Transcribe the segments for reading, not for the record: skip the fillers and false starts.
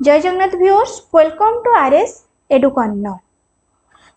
जय Jagannath viewers, welcome to R S Educorner.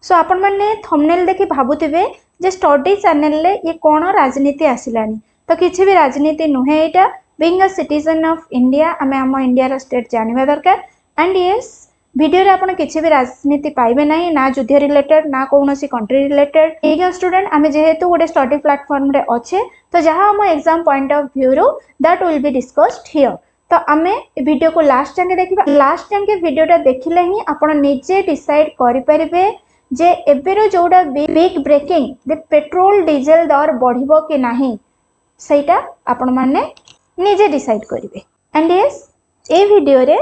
So आपण मैंने थंबनेल देखि भाबुथिबे जे स्टडी चैनल ले ये कौन राजनीति आसिलानी। तो किसी भी राजनीति नुहे, एटा being a citizen of India आमे आम इंडिया रो स्टेट जानिबा दरकार। एंड यस, वीडियो रे आपण किसी भी राजनीति पाइबे नाही, ना युद्ध रिलेटेड ना कौनसी कंट्री रिलेटेड। एजा स्टूडेंट आमे जेहेतु गोटे स्टडी प्लेटफॉर्म रे अच्छे, तो जहाँ आम एग्जाम पॉइंट ऑफ व्यू रो that will be discussed here. तो आमे वीडियो को लास्ट जाके देखिबा। लास्ट जाके वीडियोटा देखिले ही आपण निजे डिसाइड करि परिबे जे एबेरो जोडा बिग ब्रेकिंग दे पेट्रोल डीजल दर बढ़िबो कि नाही, सेटा आपण माने निजे डिसाइड करिवे। एंड यस, ए वीडियो रे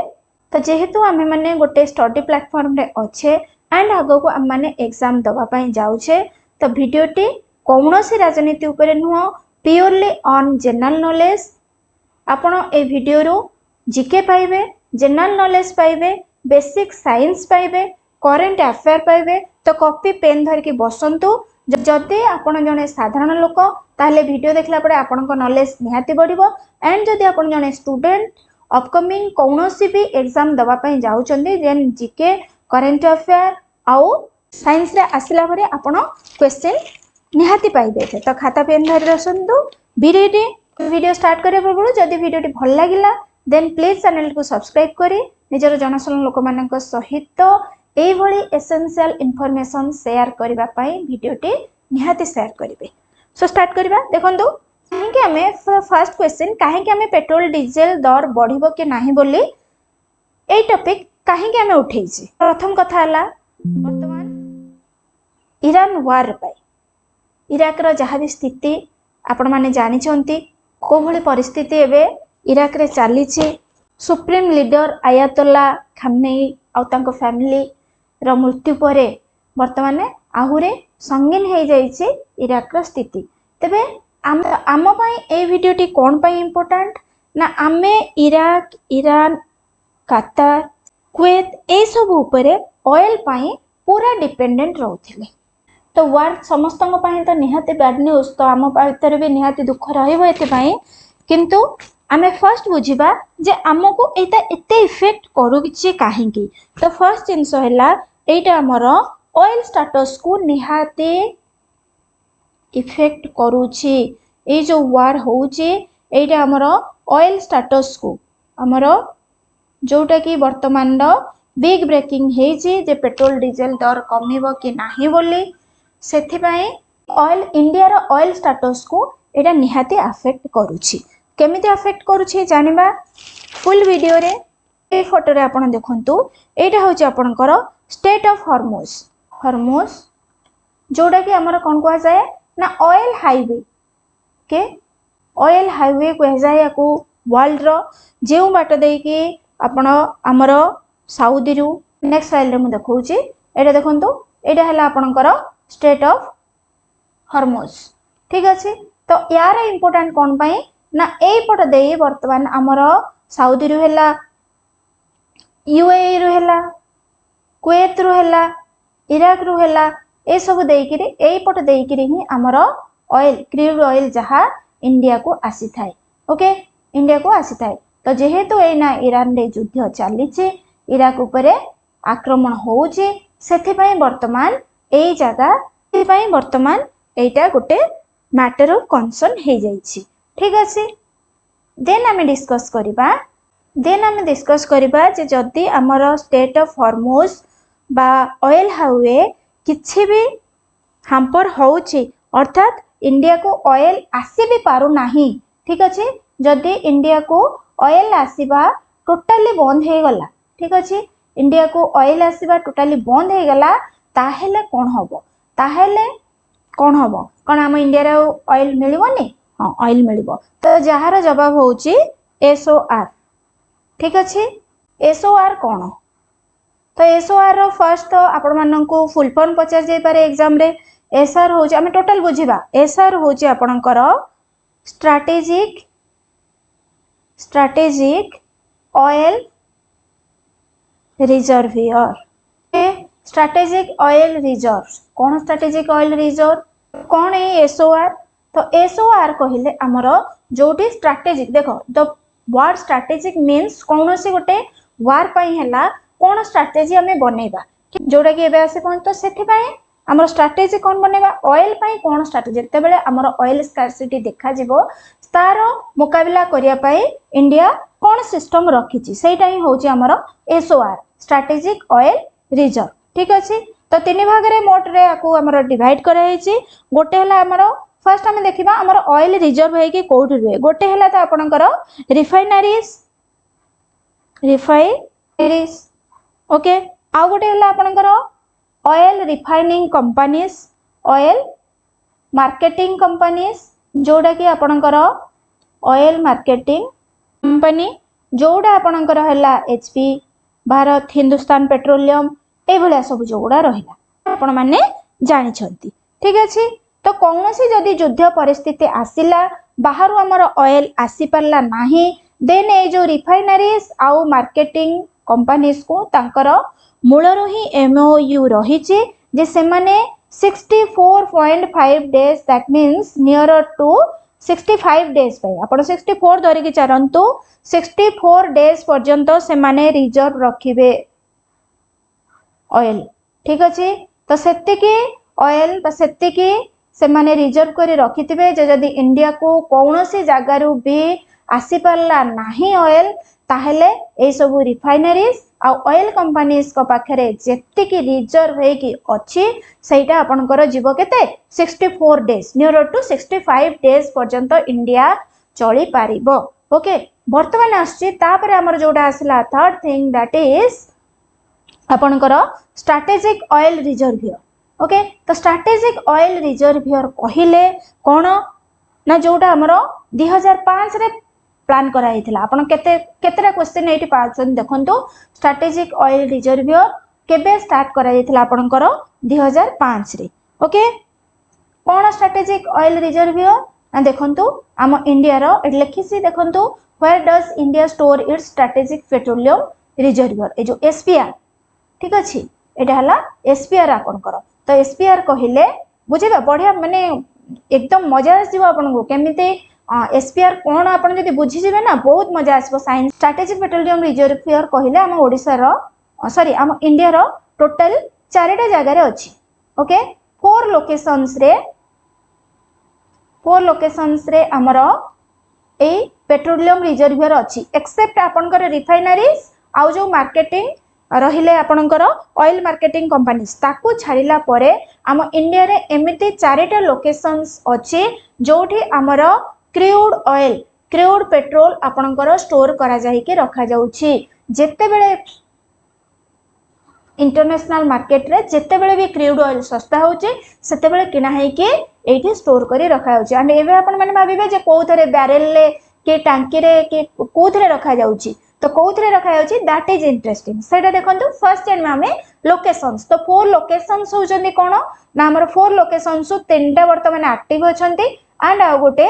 तो जेहेतु आमे माने गोटे स्टडी प्लेटफॉर्म रे अच्छे एंड आगो को आम माने एग्जाम दबा पई जाउछे, तो वीडियोटी कौनसी राजनीति ऊपर नुह, प्योरली ऑन जनरल नॉलेज। आपण ए वीडियो रो जीके पाइबे, जनरल नॉलेज पाइबे, बेसिक साइंस पाइबे, करंट अफेयर पाइबे। तो कॉपी पेन धर के बसंतु। जदि आपण जने साधारण लोक ताहले वीडियो देखला परे आपण को नॉलेज निहाती बढ़िबो। एंड जदि आपण जने स्टूडेंट अपकमिंग कौनसी भी एग्जाम दबा पई जाउचंदी, देन जीके करंट अफेयर आउ साइंस रे आसिला परे आपण क्वेश्चन निहाती पाइबे। तो खाता पेन धर बसंतु, बी रेडी। वीडियो स्टार्ट करने पूर्व जदि वीडियोटी भल लगिला देन प्लीज चैनल को सब्सक्राइब करी निजर जनाशरण लोक मानक सहित एई भली एसेंशियल इन्फॉर्मेशन शेयर करबा पई वीडियोटी निहाती शेयर करिवे। सो स्टार्ट करबा। देखंतु काहे हमें फर्स्ट क्वेश्चन, काहे कि हमें पेट्रोल डीजल दर बढ़िबो कि नाही बोली एई टॉपिक काहे कि हमें उठेइछि। प्रथम कथा हला वर्तमान ईरान वार पई इराक रो जहा भी स्थिति आपण माने जानि छंती, को भली परिस्थिति एबे इराक रे चली। सुप्रीम लीडर आयतोला खामेनी आ तांको फैमिली रो मृत्यु परे वर्तमान आहुरे संगीन हो जाइए इराक रो स्थिति। तेबे आम पई ए वीडियोटी कोन पई इम्पोर्टेंट ना, आमे इराक, ईरान, कतार, कुवैत ए सब उपरे ऑयल पई पूरा डिपेंडेंट रहउथिले। तो वार समस्त तो निहाती बैड न्यूज, तो आम पाखरे भी निहाती दुख रही। किंतु आमे फर्स्ट बुझिबा जे आमको एटा एते इफेक्ट करूछि काहेकि। तो फर्स्ट जिनस हैला एटा हमर ऑयल स्टेटस को निहाती इफेक्ट करूछि। ए जो वार होउछि एटा हमर ऑयल स्टेटस को हमर जोटा कि वर्तमान बिग ब्रेकिंग हेछि जे पेट्रोल डीजल दर कमिबो कि नाही बोली, सेथिपाई ऑयल इंडिया रो ऑयल स्टेटस को एटा निहाती अफेक्ट करूछि। केमिति अफेक्ट करूछि जानिबा फुल वीडियो रे। ए फोटो रे आपण देखंतु, एटा होछि आपनकर स्टेट ऑफ हॉर्मुज। हॉर्मुज जोडा कि हमर कोन को जाय ना ऑयल हाईवे के, ऑयल हाईवे को जाय को वर्ल्ड रो जेउ बाट देई कि आपण हमर सऊदी रु नेक्स्ट स्लाइड रे मु देखौछि। एटा देखंतु, एटा हला आपनकर स्टेट ऑफ हॉर्मुज। ठीक अच्छे। तो यार इम्पोर्टेंट कौन पाई ना, ए पट दे वर्तमान आमर सऊदी रु हैला, यूएई रु हैला, कुवैत रु हैला, इराक रु हैला, ए सब देइकिरी ए पट देइकिरी ही आमर ऑयल, क्रूड ऑयल जहा इंडिया को आसी थाए। ओके, इंडिया को आसी थाए। तो जेहेतु एना ईरान रे युद्ध चलीछि, इराक उपरे आक्रमण होउछि, सेथिपई वर्तमान ए जगह वर्तमान एटा गोटे मैटर ऑफ कंसर्न हे जाइछि। ठीक अछि। देन आमे डिस्कस करिबा जे जदि हमर स्टेट ऑफ हॉर्मुज बा ऑयल हाईवे किछि भी हाम्पर होउछि, अर्थात इंडिया को ऑयल आसी भी पारु नाही। ठीक अछि। जदि इंडिया को ऑयल आसीबा टोटली बंद हे गला, ठीक अछि, इंडिया को ऑयल आसीबा टोटली बंद हे गला, ताहेले कोन होबो? ताहेले कौन हम कौन आम इंडिया रे ऑयल मिलबनी? हाँ, ऑयल मिलबो। तो जहार जवाब होउची SOR। ठीक अच्छे। SOR कौन? तो SOR रो फर्स्ट तो आपण माननकु फुल फॉर्म पचार जाय पारे एग्जाम रे। SR होउची, आमे टोटल बुझिबा। SR होउची आपणकर strategic oil reservoir. Strategic oil reserve कौन? स्ट्रैटेजिक ऑयल रिजर्व कौन है SOR? तो SOR कहले हमर जोटी स्ट्रैटेजिक, देखो द वर्ड स्ट्रैटेजिक मीन्स कौन से गोटे वार पई हैला कोन स्ट्रेटजी हमें बनेबा जोटा कि एबे आसे कोन तो सेथि पई हमर स्ट्रेटजी कोन बनेबा ऑयल पई कोन स्ट्रेटजी जते बेले हमर ऑयल स्कार्सिटी देखा जिवो तार मुकाबला करिया पई इंडिया कोन सिस्टम रखिछि सेटा ही होछि हमर एसओआर स्ट्रेटेजिक ऑयल रिजर्व ठीक अछि तो तीन भाग रे मोट रे आकू हमर डिवाइड करा हेछि गोटे हला हमर फर्स्ट हम देखिबा हमर ऑयल रिजर्व है कि कोठी रे गोटे हला त आपनकर रिफाइनरीज ओके आ गोटे हला आपनकर oil refining companies oil marketing companies जोड़ा कि आपनकर ऑयल मार्केटिंग कंपनी जोड़ा आपनकर हला एचपी भारत हिंदुस्तान पेट्रोलियम ए भलिया सब जोड़ा रहिला आपण माने जानि छंती ठीक अछि तो कौनसी जदि युद्ध परिस्थिति आसिला बाहर हमर ऑयल आसी परला नाही देन ए जो रिफाइनरीज आउ मार्केटिंग कंपनीज को तांकर मूलरो ही एमओयू रहिछि जे से माने 64.5 days that means near to 65 days पे आपण 64 धरि कि चरंतु 64 डेज पर्यंत से माने रिजर्व रखिबे ऑयल ठीक अछि तो सेतिकी ऑयल बा सेतिकी से माने रिजर्व करी रखिथिबे जे जदी इंडिया को कोनोसी जागारु भी आसी परला नाही ऑयल ताहेले ए सब रिफाइनरीज आ ऑयल कंपनीज को पाखरे जेतिकी रिजर्व हे कि अछि सेटा आपनकर जीव केते 64 डेज नियर टू 65 डेज पर्यंत इंडिया चली पारिबो ओके वर्तमान आछि तापर हमर जोडा आसला थर्ड थिंग दैट इज आपनकर स्ट्रेटेजिक ऑयल रिजर्वियर ओके तो स्ट्रेटेजिक ऑयल रिजर्वियर कहिले कोन ना जोडा हमर 2005 रे प्लान करा हितला आपण केते केतेरा क्वेश्चन एठी पाछन देखंतो स्ट्रेटेजिक ऑयल रिजर्वियर केबे स्टार्ट करा हितला आपनकर 2005 रे ओके कोन स्ट्रेटेजिक ऑयल रिजर्वियर ना देखंतो आम इंडिया रो एट लिखिसी देखंतो where does India store its strategic petroleum reservoir ए जो एसपीआर ठीक अछि एटा हला एसपीआर आपनकर तो एसपीआर कहिले बुझिबा बढ़िया माने एकदम मजा आसीबो आपनको केमिते एसपीआर कोन आपन जदि बुझि जेबे ना बहुत मजा आसीबो साइंस स्ट्रेटेजिक पेट्रोलियम रिजर्वियर कहिले हम ओडिसा रो सॉरी हम इंडिया रो टोटल 4टा जगह रे अछि ओके 4 लोकेशंस रे हमरो ए पेट्रोलियम रिजर्वियर अछि एक्सेप्ट आपनकर रिफाइनरीज आउ जो मार्केटिंग रहिले आपनकर ऑयल मार्केटिंग कंपनीज ताकू छाड़िला परे आम इंडिया रे एमिति 4टा लोकेशंस अछि जोठी हमरो क्रूड पेट्रोल आपनकर स्टोर करा जाई के रखा जाउछि जेते बेले इंटरनेशनल मार्केट रे जेते बेले भी क्रूड ऑयल सस्ता होउछि सेते बेले किना है के एठी स्टोर करी रखा होउछि एंड एबे आपन माने भाबिबे जे कोथरे बैरल ले के टांकी रे के कोथरे रखा जाउछि तो कोथरे रखा जाउछि दैट इज इंटरेस्टिंग सेटा देखंतु फर्स्ट एंड में लोकेशंस तो 4 लोकेशंस होजंदी कोन ना हमर 4 लोकेशंस 3टा वर्तमान एक्टिव अछंती एंड आ गोटे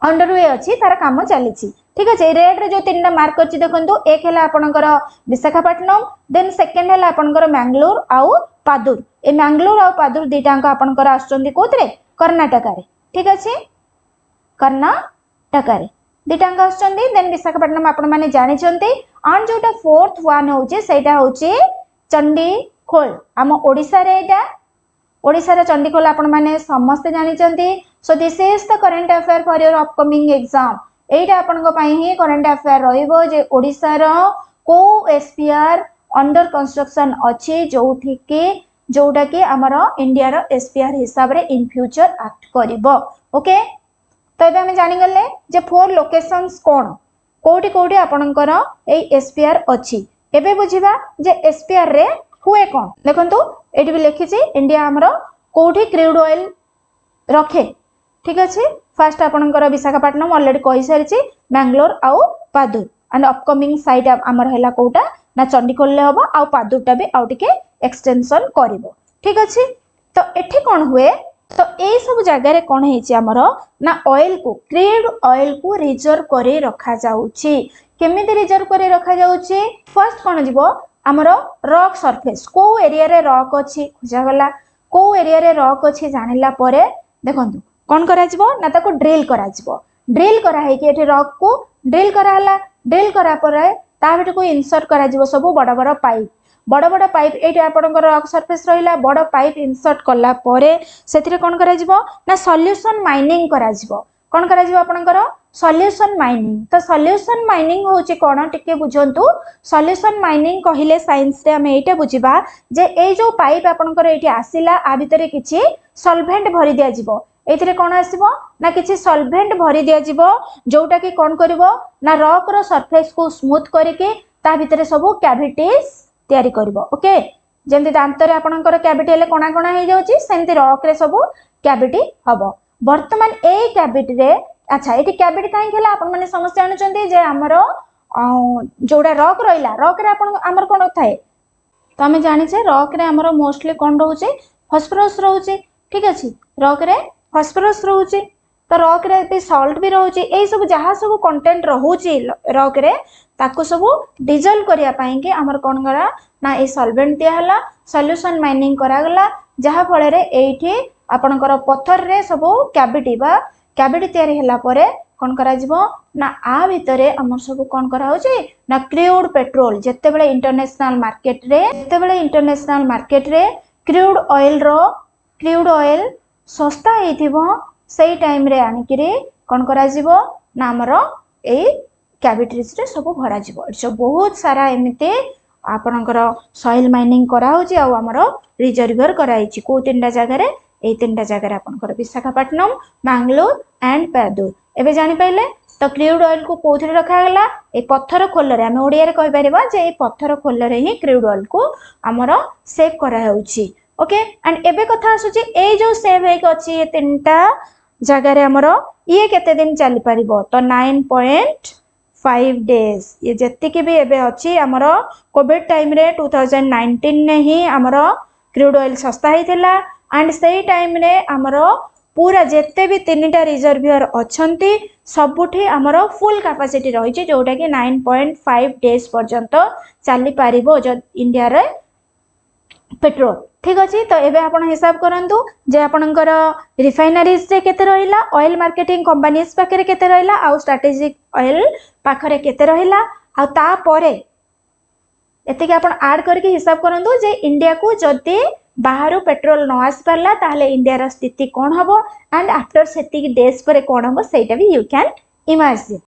अंडर वे अछि तार काम चलीछि ठीक अछि रेड रे जो 3टा मार्क अछि देखंतु एक हैला आपनकर विशाखापट्टनम देन सेकंड हैला आपनकर मैंगलोर आउ पादुर ए मैंगलोर आउ पादुर दीटा का आपनकर आछंती कोथरे कर्नाटक रे ठीक अछि कर्नाटक रे दीटांगा आछंती देन विशाखापट्टनम आपण माने जानि छंती एंड जोटा फोर्थ वन होचे सेटा होचे चंडीखोल हम ओडिसा रे एटा ओडिसा रे चंडीखोल आपण माने समस्त जानि छंती so this is the current affair for your upcoming exam एटा आपण को पई ही करंट अफेयर रहइबो जे ओडिसा रो को एसपीआर अंडर कंस्ट्रक्शन अछि जोटा के हमरो इंडिया रो एसपीआर हिसाब रे इन फ्यूचर एक्ट करिवो ओके तो एबे हम जानि गले जे 4 लोकेशंस कोन कोठी कोठी आपनकर ए एसपीआर अछि एबे बुझिबा जे एसपीआर रे हुए कोन देखंतु एठी भी लिखिछि इंडिया हमरो कोठी क्रूड ऑयल रखे ठीक अछि फर्स्ट आपनकर विशाखापट्टनम ऑलरेडी कहि सारिछि मैंगलोर आउ पादुर एंड अपकमिंग साइट हमर हैला कोटा ना चंडीखोल ले होबो आउ पादुरटा भी आउ टिके एक्सटेंशन करिवो ठीक अछि तो एठी कोन हुए तो ए सब जगह रे कोन हेछि हमरो ना ऑयल को क्रूड ऑयल को रिजर्व करे रखा जाउछि केमिति रिजर्व करे रखा जाउछि फर्स्ट कोन जिवो हमरो रॉक सरफेस को एरिया रे रॉक अछि खुजा गला को एरिया रे रॉक अछि जानिला परे देखंतु कोन करा जिवो ना ताको ड्रिल करा जिवो ड्रिल करा है कि एठी रॉक को ड्रिल करा हला ड्रिल करा परे ता भितर को इनसर्ट करा जिवो सब बड़ बड़ पाइप बड़ बड़ पाइप ये आपंकर रॉक सरफेस रहा बड़ पाइप इनसर्ट कला परे से कौन करा जिवो ना सॉल्यूशन माइनिंग करा जिवो कौन करा जिवो आपनकर सॉल्यूशन माइनिंग तो सॉल्यूशन माइनिंग होची कोन टिके बुझंतु सॉल्यूशन माइनिंग कहिले साइंस रे हमें एटा बुझिबा जे ए जो पाइप आपनकर एठी आसिला आ भितरे किछि सॉल्वेंट भरि दिया जिवो एथिरे कोन आसीबो ना किछि सॉल्वेंट भरि दिया जिवो जोटा कि कोन करिवो ना रॉक रो सरफेस को स्मूथ करके ता भितरे सब कैविटीज तयारी करिवो ओके जेंति दांत रे आपनकर कैविटी हेले कोना कोना हे जाउची सेंति रॉक रे सब कैविटी हबो वर्तमान ए कैविटी रे अच्छा ये कैविटी कहीं आपण मैंने समस्त जानते जे आमर जोड़ा रॉक रहा रॉक रे आमर कौन थाए तो आम जाचे रॉक रे आमर मोस्टली कौन रोचे फस्फरस रोचे ठीक अच्छे रॉक रे फस्फरस रोचे तो रॉक रे भी सॉल्ट भी रोचे यही सब जहाँ सब कंटेंट रोचे रॉक रे ताको सब डिजल्व करिया पाई के आमर कौन करा ना ये सॉल्वेंट दिया सॉल्यूशन माइनिंग करागला जहाँ फल एठी आपणकर पत्थर रे सब कैविटी बा कैविटी तैयारी होला परे कौन करा जिवो ना आ भितरे हमर सब कौन करा होची ना क्रूड पेट्रोल जेतेबेले इंटरनेशनल मार्केट रे क्रूड ऑयल सस्ता हेथिबो सेही टाइम रे आनिकिरे कौन करा जिवो ना हमर ए कैविटीज रे सब भरा जिवो इट्स बहुत सारा एमिते आपणकर सॉइल माइनिंग करा होची आ हमर रिजर्वर कराइची को तीनटा जगह रे ए तीनटा जगह आपनकर विशाखापट्टनम मैंगलोर एंड पैदूर एबे जानि पाइले तो क्रूड ऑयल को कोथरे रखा गला ए पत्थर खोल रे हम ओडिया रे कहि परिबा जे ए पत्थर खोल रे ही क्रूड ऑयल को हमर सेव करा होउची ओके एंड एबे कथा आसुची ए जो सेव हेक अछि ए तीनटा जगह रे हमर ये केते दिन चली परिबो तो 9.5 डेज ये जत्ति के भी एबे अछि हमर कोविड टाइम रे 2019 ने ही हमर क्रूड ऑयल सस्ता हेतिला एंड से टाइम रे आमर पूरा जेते भी तीनटा रिजर्वियर अच्छंती सबुठी आमर फुल कैपेसिटी रही जोटा कि 9.5 डेज पर्यंत चली पारिबो जो इंडिया रे पेट्रोल ठीक अच्छे तो एबे आपण हिसाब करंतु जे आपणकर रिफाइनरीज रे केते रहिला ऑयल मार्केटिंग कंपनीज पाखरे केते रहिला आ स्ट्रेटेजिक ऑयल पाखरे केते रहिला आ ता परे एते के आपण ऐड करके हिसाब करंतु जे इंडिया को जदी बाहर पेट्रोल न आस पारला ताहले इंडिया रा स्थिति कौन हबो एंड आफ्टर सेटिक डेज पर कौन हबो सेटा भी यू कैन इमेजिन।